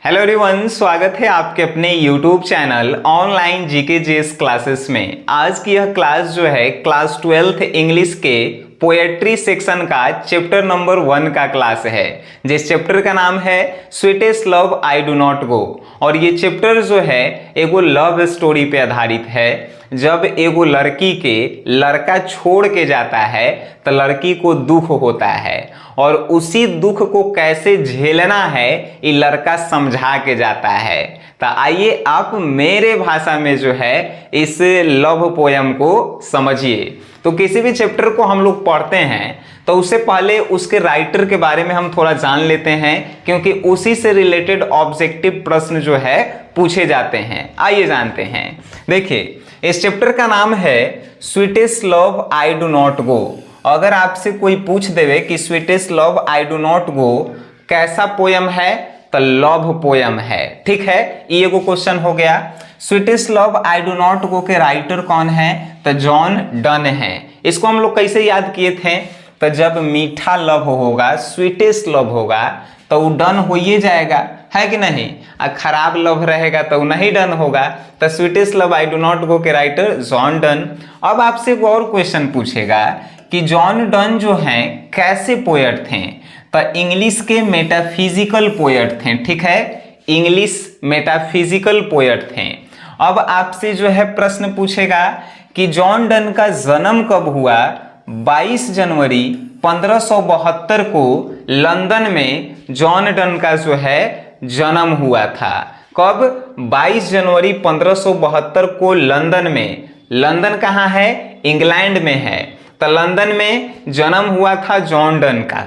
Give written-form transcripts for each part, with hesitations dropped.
Hello everyone, स्वागत है आपके अपने YouTube channel online GK GS classes में। आज की यह क्लास जो है क्लास 12th इंग्लिश के पोएट्री सेक्शन का चैप्टर नंबर 1 का क्लास है, जिस चैप्टर का नाम है sweetest love I do not गो। और ये चैप्टर जो है एगो लव स्टोरी पे आधारित है। जब एगो लड़की के लड़का छोड़ के जाता है तो लड़की को दुख होता है और उसी दुख को कैसे झेलना है ये लड़का समझा के जाता है। तो आइए आप मेरे भाषा में जो है इस लव पोयम को समझिए। तो किसी भी चैप्टर को हम लोग पढ़ते हैं तो उससे पहले उसके राइटर के बारे में हम थोड़ा जान लेते हैं, क्योंकि उसी से रिलेटेड ऑब्जेक्टिव प्रश्न जो है पूछे जाते हैं। आइए जानते हैं। देखिए, इस चैप्टर का नाम है sweetest love I do not गो। अगर आपसे कोई पूछ देवे कि sweetest love I do not गो कैसा पोयम है तो लव पोयम है। ठीक है, ये एगो क्वेश्चन हो गया। Sweetest love I do not गो के राइटर कौन है तो जॉन डन है। इसको हम लोग कैसे याद किए थे तो जब मीठा लव होगा, स्वीटेस्ट लव होगा तो वो डन हो ही जाएगा, है कि नहीं। खराब लव रहेगा तो नहीं डन होगा। तो sweetest love I do not गो के राइटर जॉन डन। अब आपसे एक और क्वेश्चन पूछेगा कि जॉन डन जो हैं कैसे पोएट थे तो इंग्लिश के मेटाफिजिकल पोएट थे। ठीक है, इंग्लिश मेटाफिजिकल पोएट थे। अब आपसे जो है प्रश्न पूछेगा कि जॉन डन का जन्म कब हुआ। 22 जनवरी 1572 को लंदन में जॉन डन का जो है जन्म हुआ था। कब? 22 जनवरी 1572 को लंदन में। लंदन कहाँ है? इंग्लैंड में है। तो लंदन में जन्म हुआ था जॉन डन का।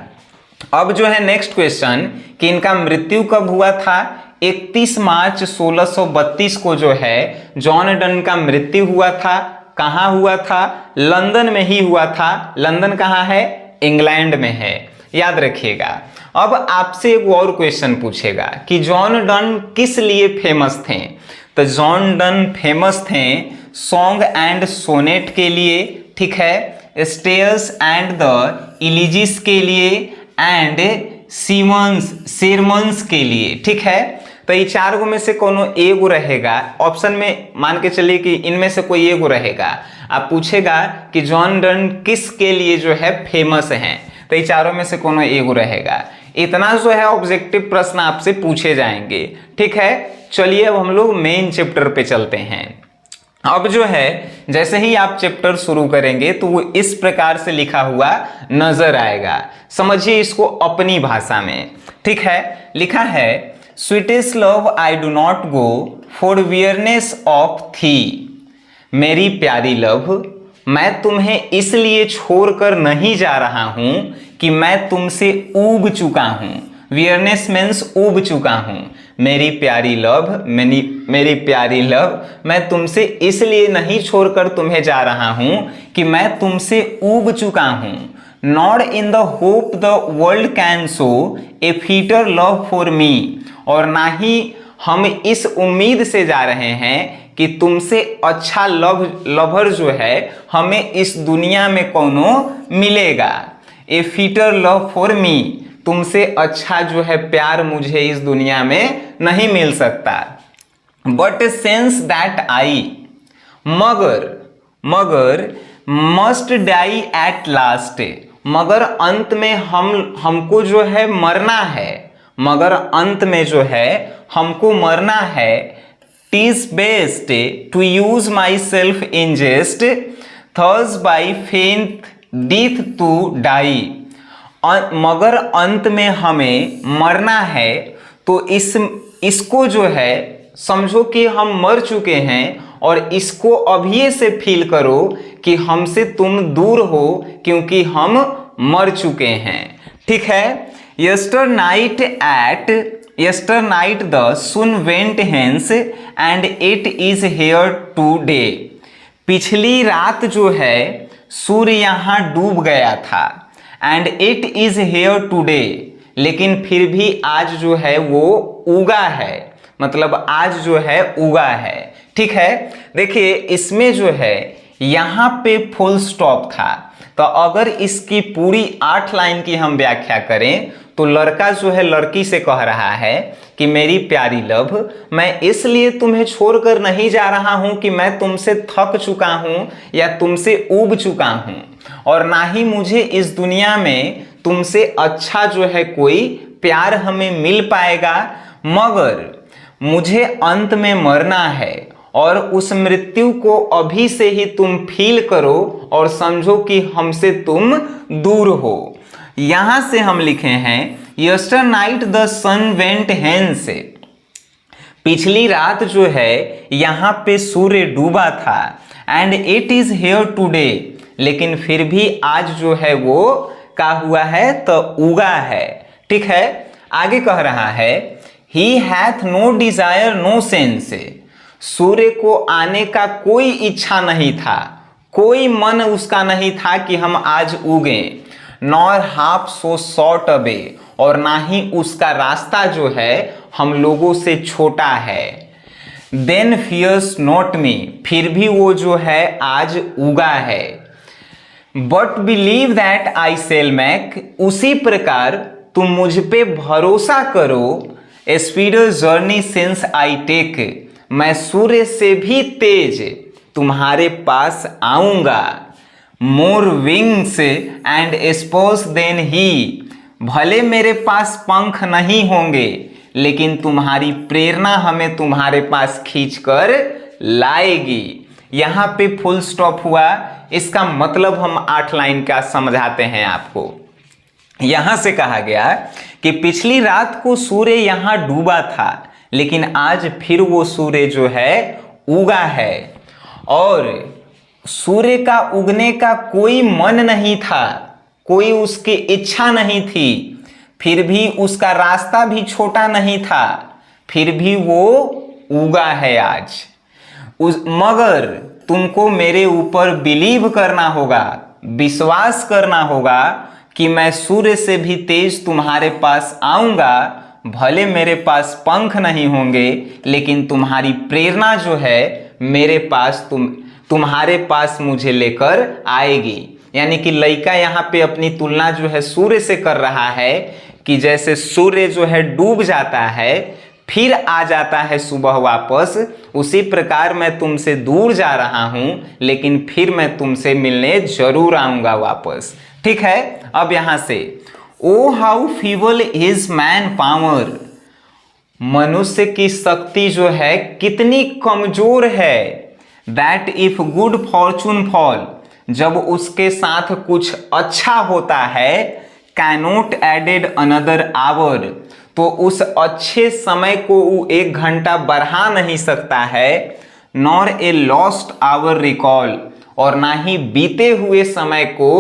अब जो है नेक्स्ट क्वेश्चन कि इनका मृत्यु कब हुआ था। 31 मार्च 1632 को जो है जॉन डन का मृत्यु हुआ था। कहाँ हुआ था? लंदन में ही हुआ था। लंदन कहाँ है? इंग्लैंड में है, याद रखिएगा। अब आपसे एक और क्वेश्चन पूछेगा कि जॉन डन किस लिए फेमस थे। तो जॉन डन फेमस थे सॉन्ग एंड सोनेट के लिए, ठीक है, स्टेयर्स एंड द इलिजिस के लिए एंड सीमंस के लिए। ठीक है, तो ये चार गो में से कोनो एगो रहेगा। ऑप्शन में मान के चलिए कि इनमें से कोई एगो रहेगा। आप पूछेगा कि जॉन डन किस के लिए जो है फेमस हैं, तो ये चारों में से कोनो एगो रहेगा। इतना जो है ऑब्जेक्टिव प्रश्न आपसे पूछे जाएंगे। ठीक है, चलिए अब हम लोग मेन चैप्टर पे चलते हैं। अब जो है जैसे ही आप चैप्टर शुरू करेंगे तो वो इस प्रकार से लिखा हुआ नजर आएगा। समझिए इसको अपनी भाषा में। ठीक है, लिखा है sweetest love I do not go for weariness of thee. मेरी प्यारी लव, मैं तुम्हें इसलिए छोड़कर नहीं जा रहा हूं कि मैं तुमसे ऊब चुका हूं। वियरनेस मीन्स ऊब चुका हूं। मेरी प्यारी लव, मेरी प्यारी लव, मैं तुमसे इसलिए नहीं छोड़कर तुम्हें जा रहा हूं कि मैं तुमसे ऊब चुका हूं। Not in the hope the world can show A fitter love for me. और ना ही हम इस उम्मीद से जा रहे हैं कि तुमसे अच्छा लवर जो है हमें इस दुनिया में कोनो मिलेगा। ए फिटर लव फॉर मी, तुमसे अच्छा जो है प्यार मुझे इस दुनिया में नहीं मिल सकता। बट सेंस दैट आई, मगर मस्ट डाई एट लास्ट। मगर अंत में हमको जो है मरना है। मगर अंत में जो है हमको मरना है। Tease best to use my self in जेस्ट, थर्स by फेंथ डीथ to die. मगर अंत में हमें मरना है तो इसको जो है समझो कि हम मर चुके हैं और इसको अभी से फील करो कि हमसे तुम दूर हो, क्योंकि हम मर चुके हैं। ठीक है, यस्टर night the sun went hence and it is here today। पिछली रात जो है सूर्य यहाँ डूब गया था। And it is here today, लेकिन फिर भी आज जो है वो उगा है, मतलब आज जो है उगा है। ठीक है, देखिए इसमें जो है यहाँ पे फुल स्टॉप था। तो अगर इसकी पूरी 8 लाइन की हम व्याख्या करें तो लड़का जो है लड़की से कह रहा है कि मेरी प्यारी लव, मैं इसलिए तुम्हें छोड़कर नहीं जा रहा हूं कि मैं तुमसे थक चुका हूं या तुमसे ऊब चुका हूं, और ना ही मुझे इस दुनिया में तुमसे अच्छा जो है कोई प्यार हमें मिल पाएगा, मगर मुझे अंत में मरना है और उस मृत्यु को अभी से ही तुम फील करो और समझो कि हमसे तुम दूर हो। यहां से हम लिखे हैं yesternight the sun went hence, पिछली रात जो है यहाँ पे सूर्य डूबा था, and it is here today, लेकिन फिर भी आज जो है वो क्या हुआ है, तो उगा है। ठीक है, आगे कह रहा है he hath no desire no sense, सूर्य को आने का कोई इच्छा नहीं था, कोई मन उसका नहीं था कि हम आज उगे, nor half so short away, और ना ही उसका रास्ता जो है हम लोगों से छोटा है। देन फियर्स नॉट मी, फिर भी वो जो है आज उगा है। But believe that I shall make, उसी प्रकार तुम मुझ पे भरोसा करो, speedier journey since I take, मैं सूर्य से भी तेज तुम्हारे पास आऊंगा। More wings and spurs than he, भले मेरे पास पंख नहीं होंगे लेकिन तुम्हारी प्रेरणा हमें तुम्हारे पास खींचकर लाएगी। यहाँ पे फुल स्टॉप हुआ। इसका मतलब हम 8 लाइन का समझाते हैं आपको। यहां से कहा गया कि पिछली रात को सूर्य यहां डूबा था, लेकिन आज फिर वो सूर्य जो है उगा है, और सूर्य का उगने का कोई मन नहीं था, कोई उसकी इच्छा नहीं थी, फिर भी उसका रास्ता भी छोटा नहीं था, फिर भी वो उगा है आज। मगर तुमको मेरे ऊपर बिलीव करना होगा, विश्वास करना होगा कि मैं सूर्य से भी तेज तुम्हारे पास आऊंगा, भले मेरे पास पंख नहीं होंगे लेकिन तुम्हारी प्रेरणा जो है मेरे पास तुम्हारे पास मुझे लेकर आएगी। यानी कि लड़का यहाँ पे अपनी तुलना जो है सूर्य से कर रहा है कि जैसे सूर्य जो है डूब जाता है फिर आ जाता है सुबह वापस, उसी प्रकार मैं तुमसे दूर जा रहा हूं लेकिन फिर मैं तुमसे मिलने जरूर आऊंगा वापस। ठीक है, अब यहां से O how feeble is man power, मनुष्य की शक्ति जो है कितनी कमजोर है। That if good fortune fall, जब उसके साथ कुछ अच्छा होता है, कैनोट एडेड अनदर आवर, तो उस अच्छे समय को वो 1 घंटा बढ़ा नहीं सकता है। Nor a lost hour recall, और ना ही बीते हुए समय को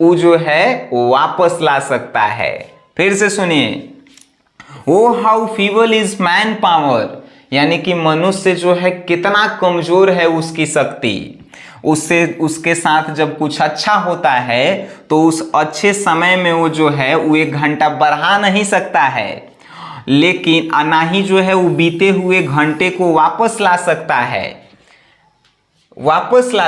वो जो है वापस ला सकता है। फिर से सुनिए, O how feeble is man power, यानी कि मनुष्य जो है कितना कमजोर है उसकी शक्ति। उसके साथ जब कुछ अच्छा होता है तो उस अच्छे समय में वो जो है वो 1 घंटा बढ़ा नहीं सकता है, लेकिन ना ही जो है वो बीते हुए घंटे को वापस ला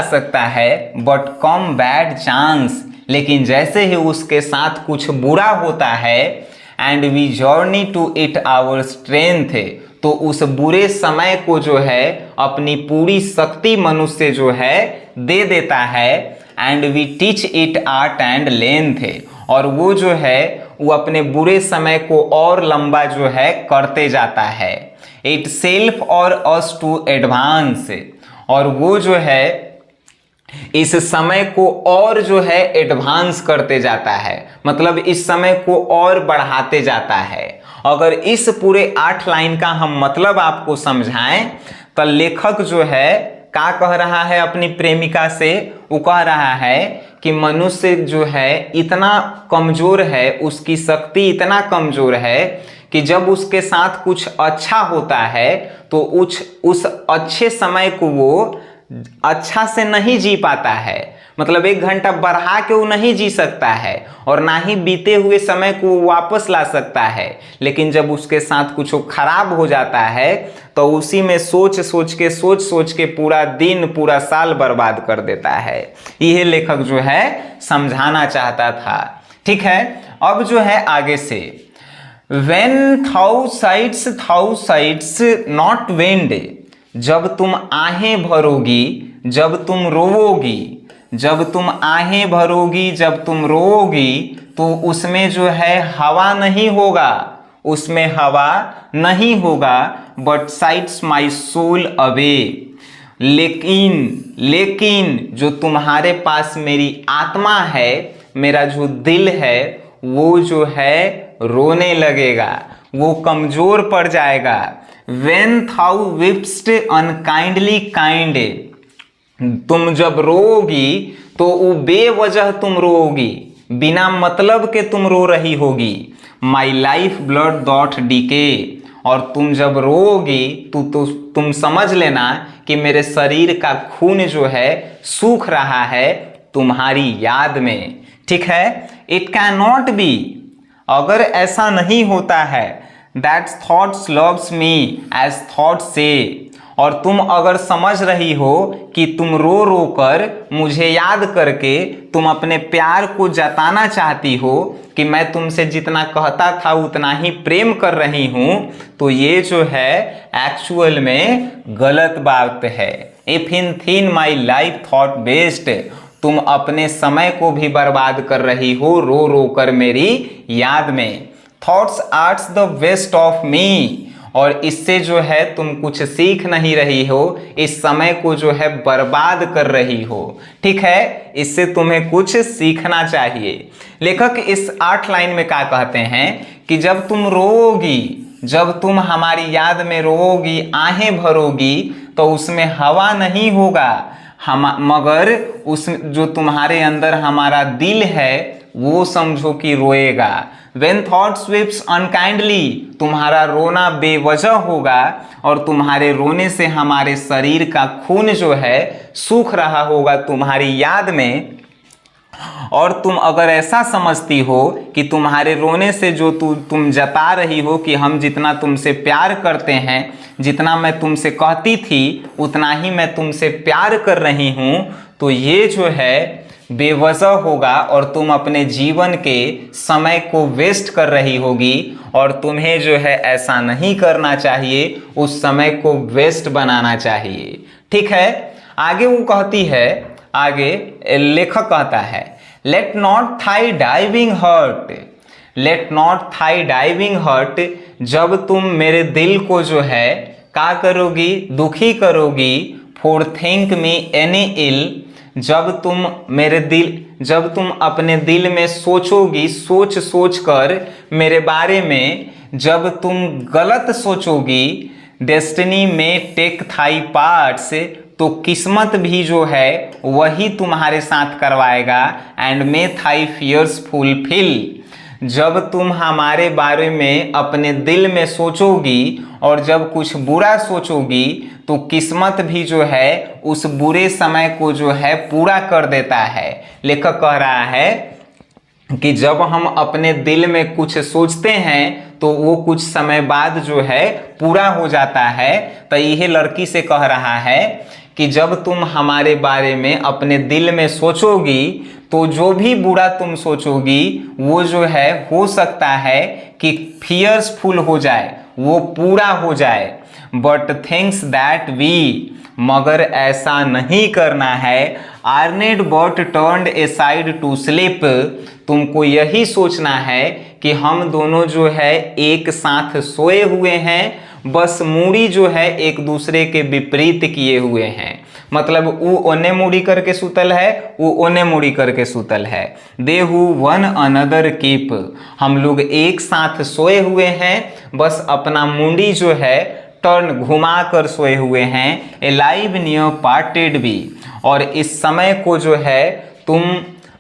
सकता है। बट कम बैड चांस, लेकिन जैसे ही उसके साथ कुछ बुरा होता है, and we journey to it our strength, तो उस बुरे समय को जो है अपनी पूरी शक्ति मनुष्य जो है दे देता है। And we teach it art and length, और वो जो है वो अपने बुरे समय को और लंबा जो है करते जाता है। इट सेल्फ और अस टू एडवांस, और वो जो है इस समय को और जो है एडवांस करते जाता है, मतलब इस समय को और बढ़ाते जाता है। अगर इस पूरे 8 लाइन का हम मतलब आपको समझाएं तो लेखक जो है क्या कह रहा है अपनी प्रेमिका से, वो कह रहा है कि मनुष्य जो है इतना कमजोर है, उसकी शक्ति इतना कमजोर है कि जब उसके साथ कुछ अच्छा होता है तो उस अच्छे समय को वो अच्छा से नहीं जी पाता है, मतलब 1 घंटा बढ़ा के वो नहीं जी सकता है, और ना ही बीते हुए समय को वापस ला सकता है। लेकिन जब उसके साथ कुछ खराब हो जाता है तो उसी में सोच सोच के पूरा दिन पूरा साल बर्बाद कर देता है। यह लेखक जो है समझाना चाहता था। ठीक है, अब जो है आगे से When thou sights not wind, जब तुम आहें भरोगी, जब तुम रोओगी, जब तुम आहें भरोगी, जब तुम रोओगी, तो उसमें जो है हवा नहीं होगा, उसमें हवा नहीं होगा। But sides my soul away, लेकिन जो तुम्हारे पास मेरी आत्मा है, मेरा जो दिल है, वो जो है रोने लगेगा, वो कमजोर पड़ जाएगा। When thou weepst unkindly kind, तुम जब रोओगी तो वो बेवजह तुम रोओगी, बिना मतलब के तुम रो रही होगी। My life blood doth decay, और तुम जब रोओगी तो तुम समझ लेना कि मेरे शरीर का खून जो है सूख रहा है तुम्हारी याद में। ठीक है, इट कैन नॉट बी, अगर ऐसा नहीं होता है, that thoughts loves me as thought says, और तुम अगर समझ रही हो कि तुम रो रो कर मुझे याद करके तुम अपने प्यार को जताना चाहती हो कि मैं तुमसे जितना कहता था उतना ही प्रेम कर रही हूं, तो ये जो है एक्चुअल में गलत बात है। If in thin my life thought best, तुम अपने समय को भी बर्बाद कर रही हो रो रो कर मेरी याद में। Thoughts arts the west of me, और इससे जो है तुम कुछ सीख नहीं रही हो, इस समय को जो है बर्बाद कर रही हो। ठीक है, इससे तुम्हें कुछ सीखना चाहिए। लेखक इस 8 लाइन में क्या कहते हैं कि जब तुम रोओगी, जब तुम हमारी याद में रोओगी, आहें भरोगी, तो उसमें हवा नहीं होगा, मगर उस जो तुम्हारे अंदर हमारा दिल है वो समझो कि रोएगा। When thought sweeps unkindly, तुम्हारा रोना बेवजह होगा, और तुम्हारे रोने से हमारे शरीर का खून जो है सूख रहा होगा तुम्हारी याद में। और तुम अगर ऐसा समझती हो कि तुम्हारे रोने से जो तुम जता रही हो कि हम जितना तुमसे प्यार करते हैं, जितना मैं तुमसे कहती थी उतना ही मैं तुमसे प्यार कर रही हूँ, तो ये जो है बेवजह होगा और तुम अपने जीवन के समय को वेस्ट कर रही होगी, और तुम्हें जो है ऐसा नहीं करना चाहिए, उस समय को वेस्ट बनाना चाहिए। ठीक है, आगे वो कहती है, आगे लेखक कहता है, let not thy diving hurt, let not thy diving hurt, जब तुम मेरे दिल को जो है क्या करोगी, दुखी करोगी। फॉर थिंक मी एनी इल, जब तुम अपने दिल में सोचोगी, सोच सोच कर मेरे बारे में जब तुम गलत सोचोगी। Destiny may take thy parts, तो किस्मत भी जो है वही तुम्हारे साथ करवाएगा। And may thy fears fulfil, जब तुम हमारे बारे में अपने दिल में सोचोगी और जब कुछ बुरा सोचोगी, तो किस्मत भी जो है उस बुरे समय को जो है पूरा कर देता है। लेखक कह रहा है कि जब हम अपने दिल में कुछ सोचते हैं तो वो कुछ समय बाद जो है पूरा हो जाता है। तो यह लड़की से कह रहा है कि जब तुम हमारे बारे में अपने दिल में सोचोगी तो जो भी बुरा तुम सोचोगी वो जो है हो सकता है कि फियर्सफुल हो जाए, वो पूरा हो जाए। बट थिंग्स दैट वी, मगर ऐसा नहीं करना है। आर्नेड but turned aside to sleep, तुमको यही सोचना है कि हम दोनों जो है एक साथ सोए हुए हैं, बस मूड़ी जो है एक दूसरे के विपरीत किए हुए हैं। मतलब वो ओने मुड़ी करके सुतल है, वो ओने मुड़ी करके सुतल है। दे हु वन अनदर कीप, हम लोग एक साथ सोए हुए हैं, बस अपना मुंडी जो है टर्न घुमा कर सोए हुए हैं। ए लाइव नियर पार्टेड बी, और इस समय को जो है तुम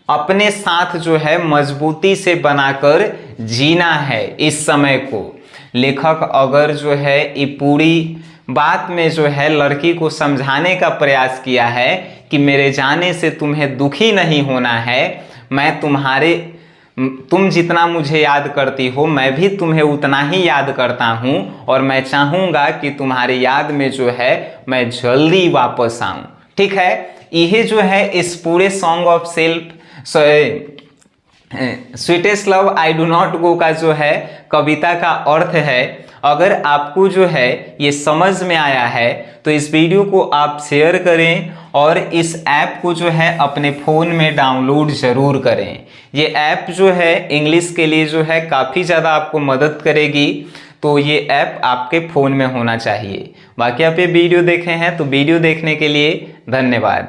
अपने साथ जो है मजबूती से बनाकर जीना है इस समय को। लेखक अगर जो है ये पूरी बात में जो है लड़की को समझाने का प्रयास किया है कि मेरे जाने से तुम्हें दुखी नहीं होना है, मैं तुम जितना मुझे याद करती हो मैं भी तुम्हें उतना ही याद करता हूं, और मैं चाहूँगा कि तुम्हारी याद में जो है मैं जल्दी वापस आऊं। ठीक है, यह जो है इस पूरे song of self sweetest love I do not गो का जो है कविता का अर्थ है। अगर आपको जो है ये समझ में आया है तो इस वीडियो को आप शेयर करें और इस ऐप को जो है अपने फ़ोन में डाउनलोड ज़रूर करें। ये ऐप जो है इंग्लिश के लिए जो है काफ़ी ज़्यादा आपको मदद करेगी, तो ये ऐप आपके फ़ोन में होना चाहिए। बाकी आप ये वीडियो देखे हैं तो वीडियो देखने के लिए धन्यवाद।